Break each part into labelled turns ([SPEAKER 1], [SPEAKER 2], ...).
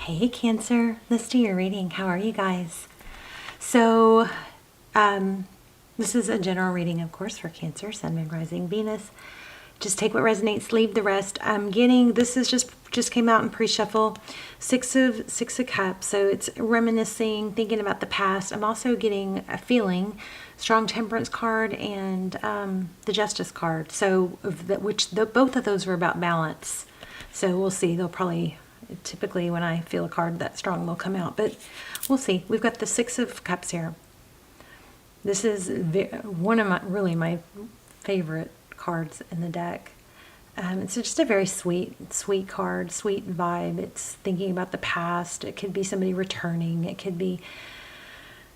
[SPEAKER 1] Hey Cancer, let's do your reading. How are you guys? So, this is a general reading, of course, for Cancer, Sun, Moon, Rising, Venus. Just take what resonates, leave the rest. I'm getting, this is just came out in pre-shuffle, Six of Cups. So it's reminiscing, thinking about the past. I'm also getting a feeling, strong Temperance card and the Justice card. So both of those are about balance. So we'll see. They'll probably, typically when I feel a card that strong, they'll come out. But we'll see. We've got the Six of Cups here. This is one of my favorite cards in the deck. It's just a very sweet card, sweet vibe. It's thinking about the past. It could be somebody returning. It could be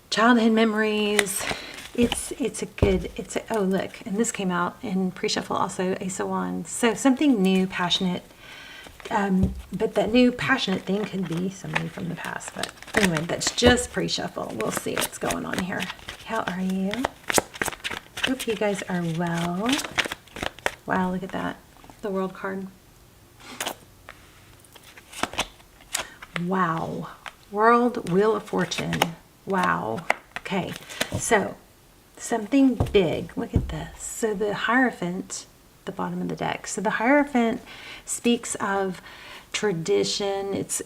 [SPEAKER 1] childhood memories. Oh look, and this came out in pre-shuffle also, Ace of Wands. So something new, passionate. But that new passionate thing could be somebody from the past. But anyway, that's just pre-shuffle. We'll see what's going on here. How are you? Hope you guys are well. Wow, look at that. The World card. Wow. World, Wheel of Fortune. Wow. Okay. So, something big. Look at this. So the Hierophant, the bottom of the deck. So the Hierophant speaks of tradition, it's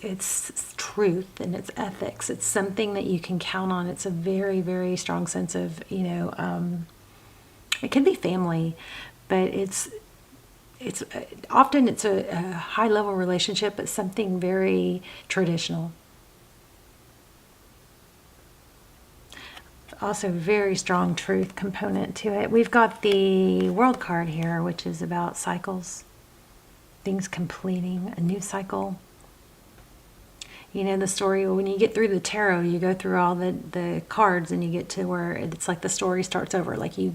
[SPEAKER 1] truth, and it's ethics. It's something that you can count on. It's a very, very strong sense of, it can be family, but it's often it's a high level relationship, but something very traditional. Also very strong truth component to it. We've got the World card here, which is about cycles, things completing a new cycle. You know the story, when you get through the tarot, you go through all the cards and you get to where it's like the story starts over. Like you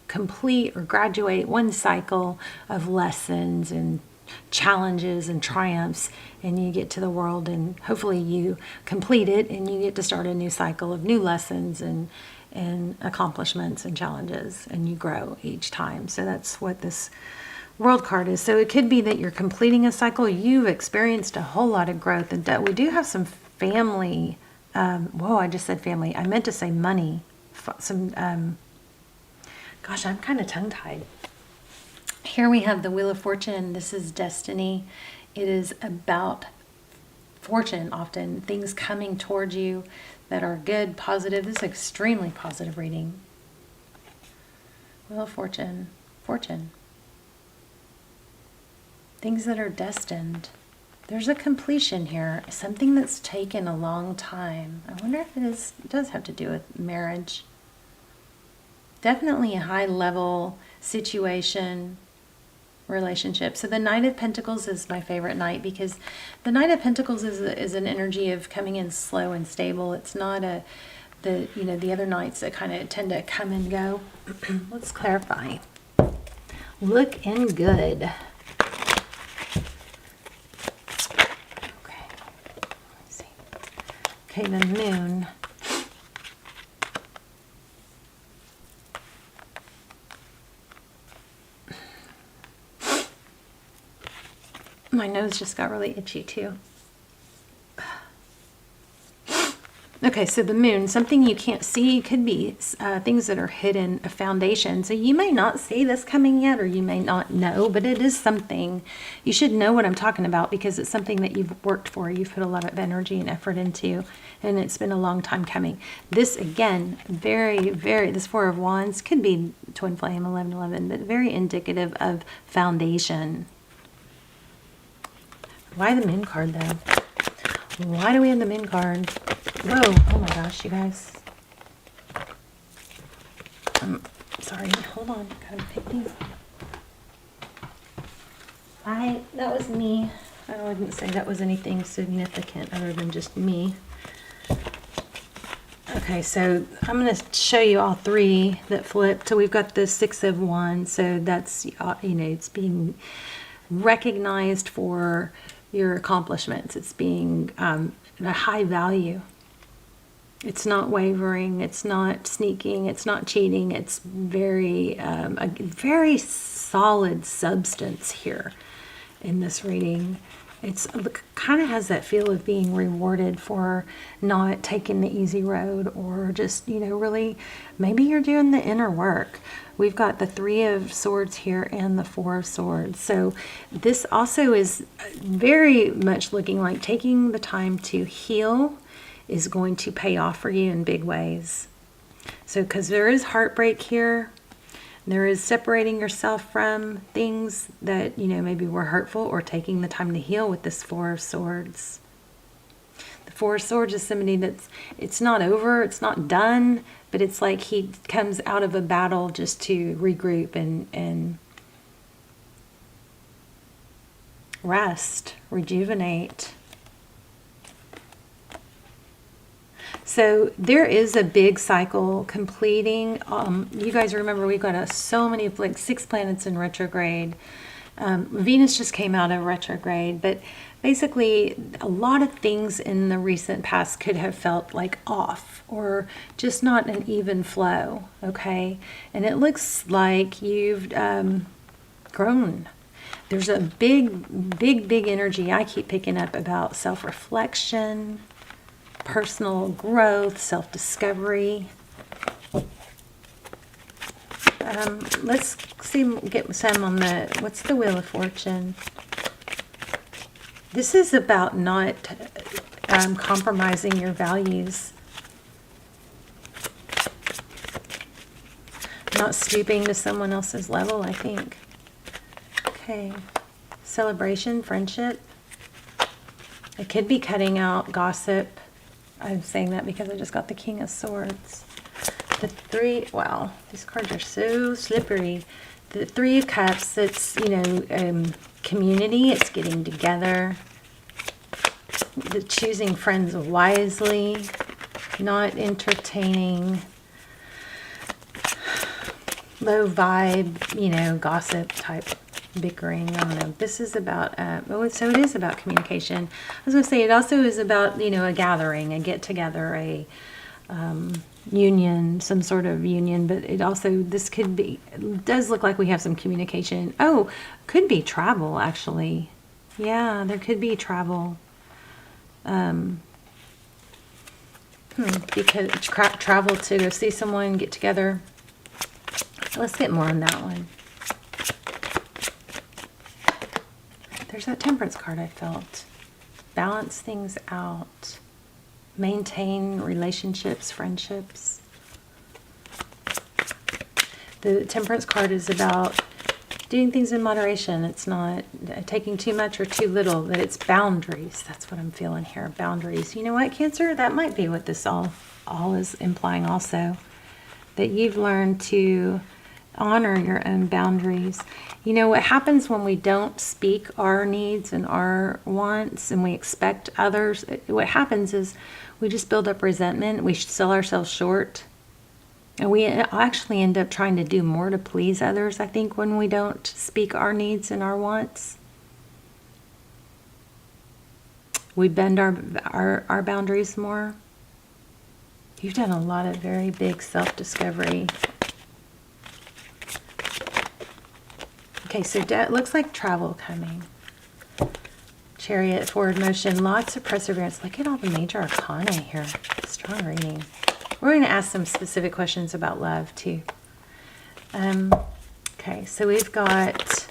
[SPEAKER 1] complete or graduate one cycle of lessons and challenges and triumphs, and you get to the world and hopefully you complete it and you get to start a new cycle of new lessons and accomplishments and challenges, and you grow each time. So that's what this World card is. So it could be that you're completing a cycle. You've experienced a whole lot of growth, and we do have some family. Whoa, I just said family. I meant to say money. Gosh, I'm kind of tongue-tied. Here we have the Wheel of Fortune. This is destiny. It is about fortune, often things coming towards you that are good, positive. This is an extremely positive reading. Wheel of Fortune. Fortune. Things that are destined. There's a completion here. Something that's taken a long time. I wonder if it does have to do with marriage. Definitely a high level situation, relationship. So the Knight of Pentacles is my favorite knight, because the Knight of Pentacles is an energy of coming in slow and stable. It's not the other knights that kind of tend to come and go. Let's clarify. Looking good. Okay, the Moon. My nose just got really itchy too. Okay, so the Moon, something you can't see, could be things that are hidden, a foundation. So you may not see this coming yet, or you may not know, but it is something. You should know what I'm talking about, because it's something that you've worked for, you've put a lot of energy and effort into, and it's been a long time coming. This, again, this Four of Wands could be Twin Flame 1111, but very indicative of foundation. Why the Moon card, though? Why do we have the Moon card? Whoa, oh my gosh, you guys. Sorry, hold on. Gotta pick these up. That was me. I wouldn't say that was anything significant other than just me. Okay, so I'm going to show you all three that flipped. So we've got the Six of Wands. So that's, it's being recognized for your accomplishments. It's being a high value. It's not wavering, it's not sneaking, it's not cheating. It's a very solid substance here in this reading. It's kind of has that feel of being rewarded for not taking the easy road, or just, really, maybe you're doing the inner work. We've got the Three of Swords here and the Four of Swords. So this also is very much looking like taking the time to heal is going to pay off for you in big ways. So because there is heartbreak here, there is separating yourself from things that, maybe were hurtful, or taking the time to heal with this Four of Swords. The Four of Swords is somebody it's not over, it's not done, but it's like he comes out of a battle just to regroup and rest, rejuvenate. So there is a big cycle completing. You guys remember we've got so many, like 6 planets in retrograde. Venus just came out of retrograde, but basically a lot of things in the recent past could have felt like off, or just not an even flow, okay? And it looks like you've grown. There's a big energy I keep picking up about self-reflection, personal growth, self-discovery. Let's get some on what's the Wheel of Fortune? This is about not compromising your values. Not stooping to someone else's level, I think. Okay. Celebration, friendship. It could be cutting out gossip. I'm saying that because I just got the King of Swords. The Three, wow, these cards are so slippery. The Three of Cups, it's, community, it's getting together. The choosing friends wisely, not entertaining low vibe, gossip type bickering. I don't know. This is about, so it is about communication. I was going to say it also is about, a gathering, a get together, a union, some sort of union, but it also, this could be, it does look like we have some communication. Oh, could be travel, actually. Yeah, there could be travel. Because travel to go see someone, get together. Let's get more on that one. There's that Temperance card I felt. Balance things out. Maintain relationships, friendships. The Temperance card is about doing things in moderation. It's not taking too much or too little, but it's boundaries. That's what I'm feeling here, boundaries. You know what, Cancer? That might be what this all is implying also. That you've learned to honor your own boundaries. What happens when we don't speak our needs and our wants and we expect others, what happens is we just build up resentment. We sell ourselves short. And we actually end up trying to do more to please others, I think, when we don't speak our needs and our wants. We bend our boundaries more. You've done a lot of very big self-discovery. Okay, so it looks like travel coming. Chariot, forward motion, lots of perseverance. Look at all the major arcana here. Strong reading. We're going to ask some specific questions about love, too. Okay, so we've got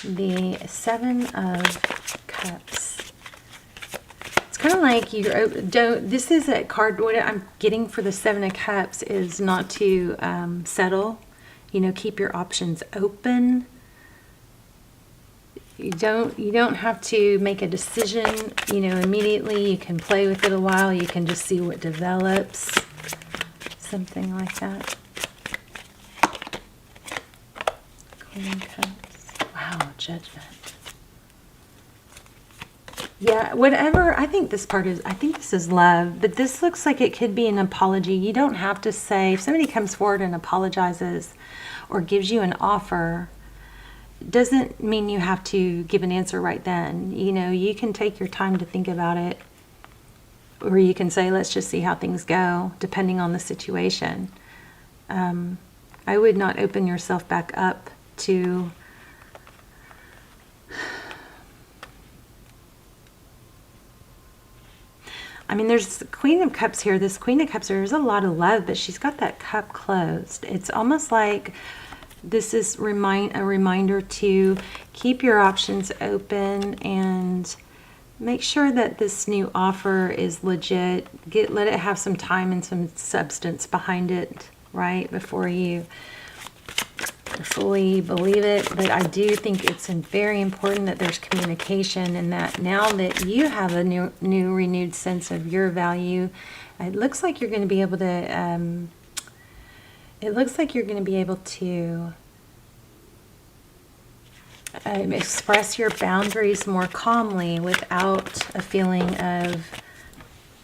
[SPEAKER 1] the Seven of Cups. It's kind of like this is a card, what I'm getting for the Seven of Cups is not to settle. Keep your options open. You don't have to make a decision, immediately. You can play with it a while. You can just see what develops. Something like that. Queen of Cups. Wow, Judgment. Yeah, whatever. I think this is love, but this looks like it could be an apology. You don't have to say, if somebody comes forward and apologizes or gives you an offer, doesn't mean you have to give an answer right then. You can take your time to think about it, or you can say, let's just see how things go, depending on the situation. I would not open yourself back up to I mean, there's the Queen of Cups here. This Queen of Cups, there's a lot of love, but she's got that cup closed. It's almost like this is a reminder to keep your options open and make sure that this new offer is legit. Let it have some time and some substance behind it, right, before you fully believe it. But I do think it's very important that there's communication, and that now that you have a new renewed sense of your value, it looks like you're going to be able to express your boundaries more calmly without a feeling of,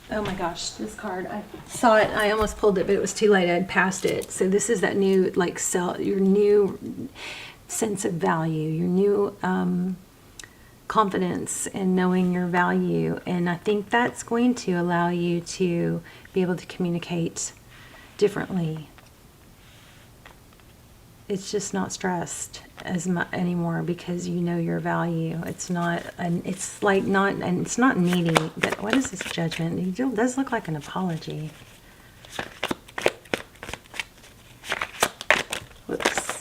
[SPEAKER 1] oh my gosh, this card, I saw it, I almost pulled it, but it was too late, I'd passed it. So this is that new, like, your new sense of value, your new confidence in knowing your value. And I think that's going to allow you to be able to communicate differently. It's just not stressed as much anymore because you know your value. It's not, it's like not, and it's not needy. But what is this Judgment? It does look like an apology. Whoops.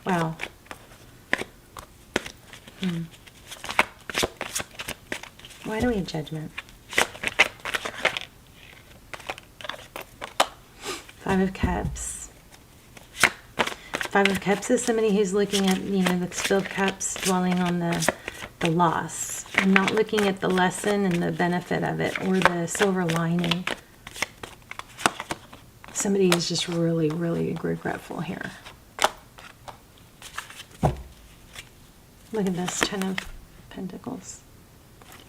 [SPEAKER 1] Wow. Why do we have Judgment? Five of Cups. Five of Cups is somebody who's looking at, the spilled cups, dwelling on the loss, and not looking at the lesson and the benefit of it, or the silver lining. Somebody is just really, really regretful here. Look at this, Ten of Pentacles.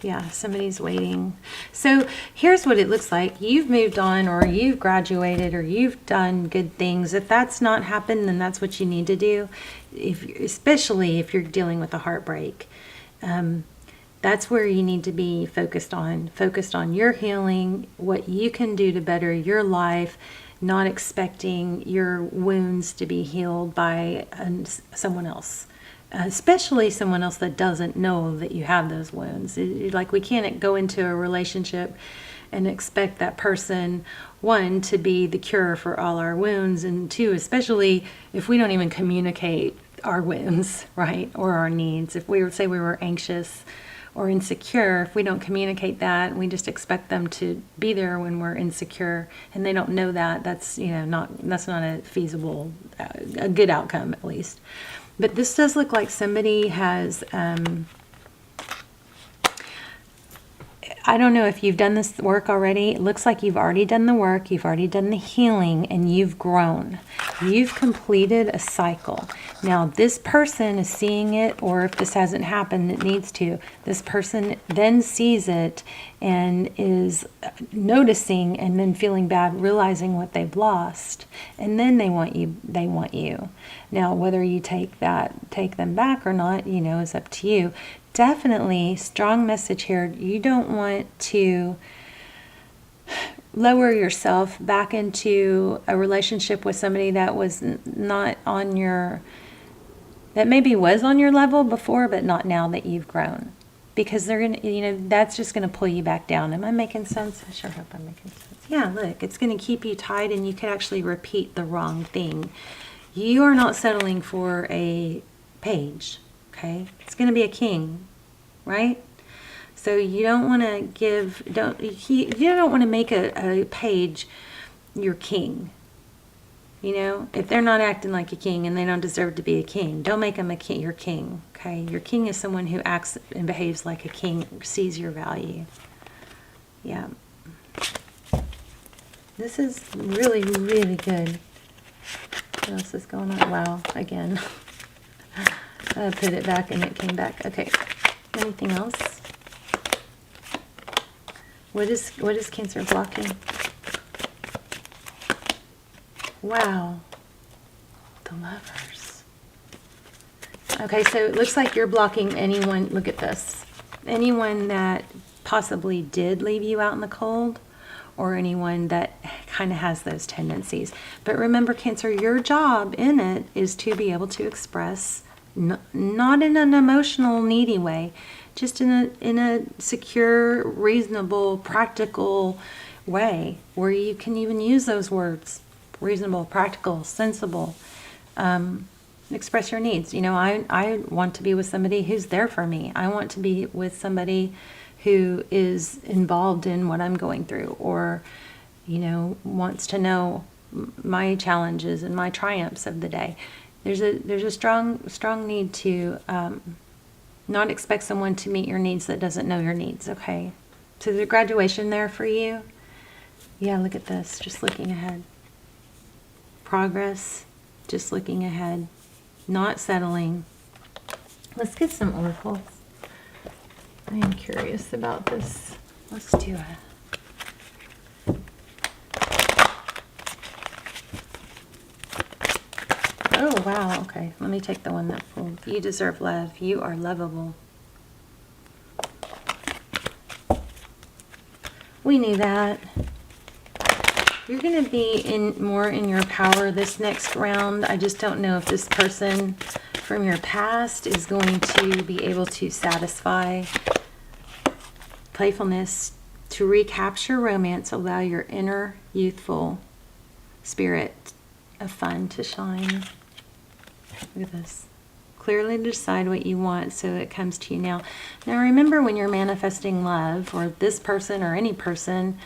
[SPEAKER 1] Yeah, somebody's waiting. So here's what it looks like. You've moved on, or you've graduated, or you've done good things. If that's not happened, then that's what you need to do. Especially if you're dealing with a heartbreak. That's where you need to be focused on your healing, what you can do to better your life, not expecting your wounds to be healed by someone else. Especially someone else that doesn't know that you have those wounds. Like, we can't go into a relationship and expect that person, one, to be the cure for all our wounds, and two, especially if we don't even communicate our wounds, right, or our needs. If we say we were anxious or insecure, if we don't communicate that, we just expect them to be there when we're insecure, and they don't know that, that's not a feasible, a good outcome, at least. But this does look like somebody has, I don't know if you've done this work already. It looks like you've already done the work, you've already done the healing, and you've grown. You've completed a cycle. Now, this person is seeing it, or if this hasn't happened, it needs to. This person then sees it and is noticing, and then feeling bad, realizing what they've lost. And then they want you. Now, whether you take them back or not, is up to you. Definitely strong message here. You don't want to lower yourself back into a relationship with somebody that was not on your, that maybe was on your level before, but not now that you've grown. Because they're going to, that's just going to pull you back down. Am I making sense? I sure hope I'm making sense. Yeah, look, it's going to keep you tied, and you could actually repeat the wrong thing. You are not settling for a page, okay? It's going to be a king, right? So you don't want to you don't want to make a page your king. If they're not acting like a king and they don't deserve to be a king, don't make them your king, okay? Your king is someone who acts and behaves like a king, sees your value. Yeah. This is really, really good. What else is going on? Wow, again. I put it back and it came back. Okay. Anything else? What is Cancer blocking? Wow. The Lovers. Okay, so it looks like you're blocking anyone. Look at this. Anyone that possibly did leave you out in the cold, or anyone that kind of has those tendencies. But remember, Cancer, your job in it is to be able to express, not in an emotional, needy way, just in a secure, reasonable, practical way where you can even use those words: reasonable, practical, sensible. Express your needs. You know, I want to be with somebody who's there for me. I want to be with somebody who is involved in what I'm going through, or, you know, wants to know my challenges and my triumphs of the day. There's a strong need to not expect someone to meet your needs that doesn't know your needs. Okay, so there's a graduation there for you. Yeah, look at this. Just looking ahead. Progress. Just looking ahead. Not settling. Let's get some oracles. I am curious about this. Let's do it. Oh, wow. Okay, let me take the one that pulled. You deserve love. You are lovable. We knew that. You're going to be more in your power this next round. I just don't know if this person from your past is going to be able to satisfy playfulness. To recapture romance, allow your inner youthful spirit of fun to shine. Look at this. Clearly decide what you want so it comes to you now. Now remember, when you're manifesting love, or this person or any person,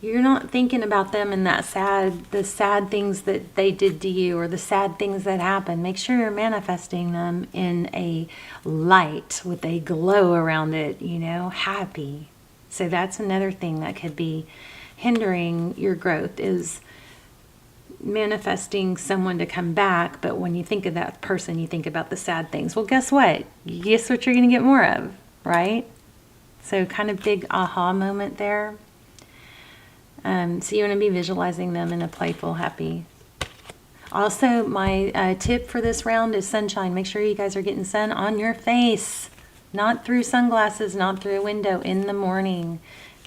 [SPEAKER 1] you're not thinking about them in the sad things that they did to you, or the sad things that happened. Make sure you're manifesting them in a light with a glow around it, you know, happy. So that's another thing that could be hindering your growth, is manifesting someone to come back, but when you think of that person, you think about the sad things. Well, guess what? Guess what you're going to get more of, right? So kind of big aha moment there. So you want to be visualizing them in a playful, happy. Also, my tip for this round is sunshine. Make sure you guys are getting sun on your face, not through sunglasses, not through a window, in the morning,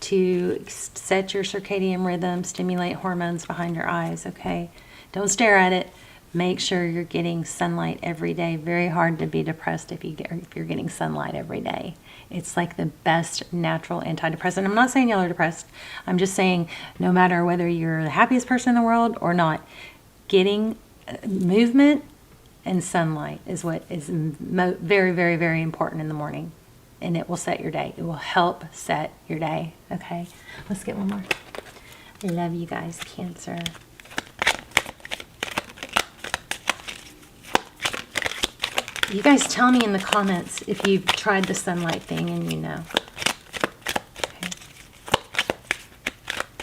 [SPEAKER 1] to set your circadian rhythm, stimulate hormones behind your eyes, okay? Don't stare at it. Make sure you're getting sunlight every day. Very hard to be depressed if you're getting sunlight every day. It's like the best natural antidepressant. I'm not saying y'all are depressed. I'm just saying, no matter whether you're the happiest person in the world or not, getting movement and sunlight is what is very, very, very important in the morning. And it will set your day. It will help set your day. Okay, let's get one more. I love you guys, Cancer. You guys tell me in the comments if you've tried the sunlight thing and you know. Okay.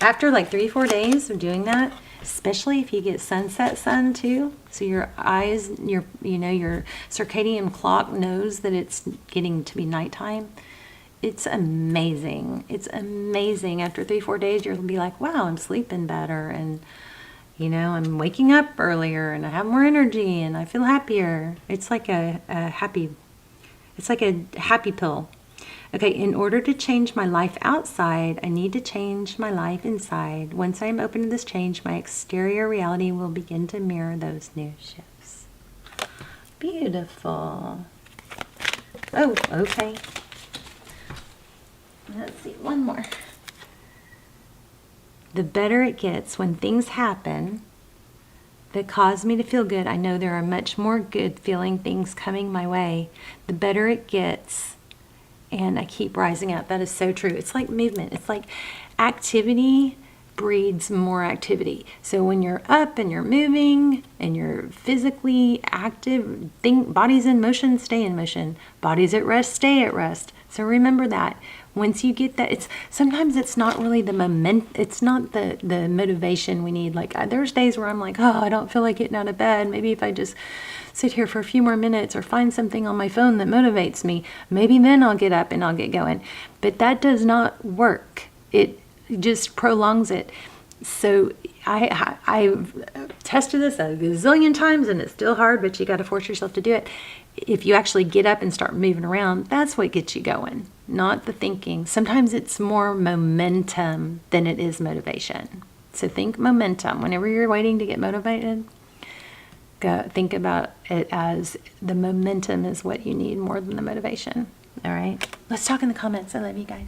[SPEAKER 1] After like 3-4 days of doing that, especially if you get sunset sun too, so your eyes, your circadian clock knows that it's getting to be nighttime. It's amazing. It's amazing. After 3-4 days, you'll be like, wow, I'm sleeping better, and you know, I'm waking up earlier, and I have more energy, and I feel happier. It's like a happy pill. Okay, in order to change my life outside, I need to change my life inside. Once I am open to this change, my exterior reality will begin to mirror those new shifts. Beautiful. Oh, okay. Let's see, one more. The better it gets when things happen that cause me to feel good, I know there are much more good feeling things coming my way. The better it gets, and I keep rising up. That is so true. It's like movement. It's like activity breeds more activity. So when you're up and you're moving and you're physically active, body's in motion, stay in motion. Body's at rest, stay at rest. So remember that. Once you get that, sometimes it's not really it's not the motivation we need. Like there's days where I'm like, oh, I don't feel like getting out of bed. Maybe if I just sit here for a few more minutes or find something on my phone that motivates me, maybe then I'll get up and I'll get going. But that does not work. It just prolongs it. So I've tested this a gazillion times, and it's still hard, but you got to force yourself to do it. If you actually get up and start moving around, that's what gets you going, not the thinking. Sometimes it's more momentum than it is motivation. So think momentum. Whenever you're waiting to get motivated, think about it as the momentum is what you need more than the motivation. All right. Let's talk in the comments. I love you guys.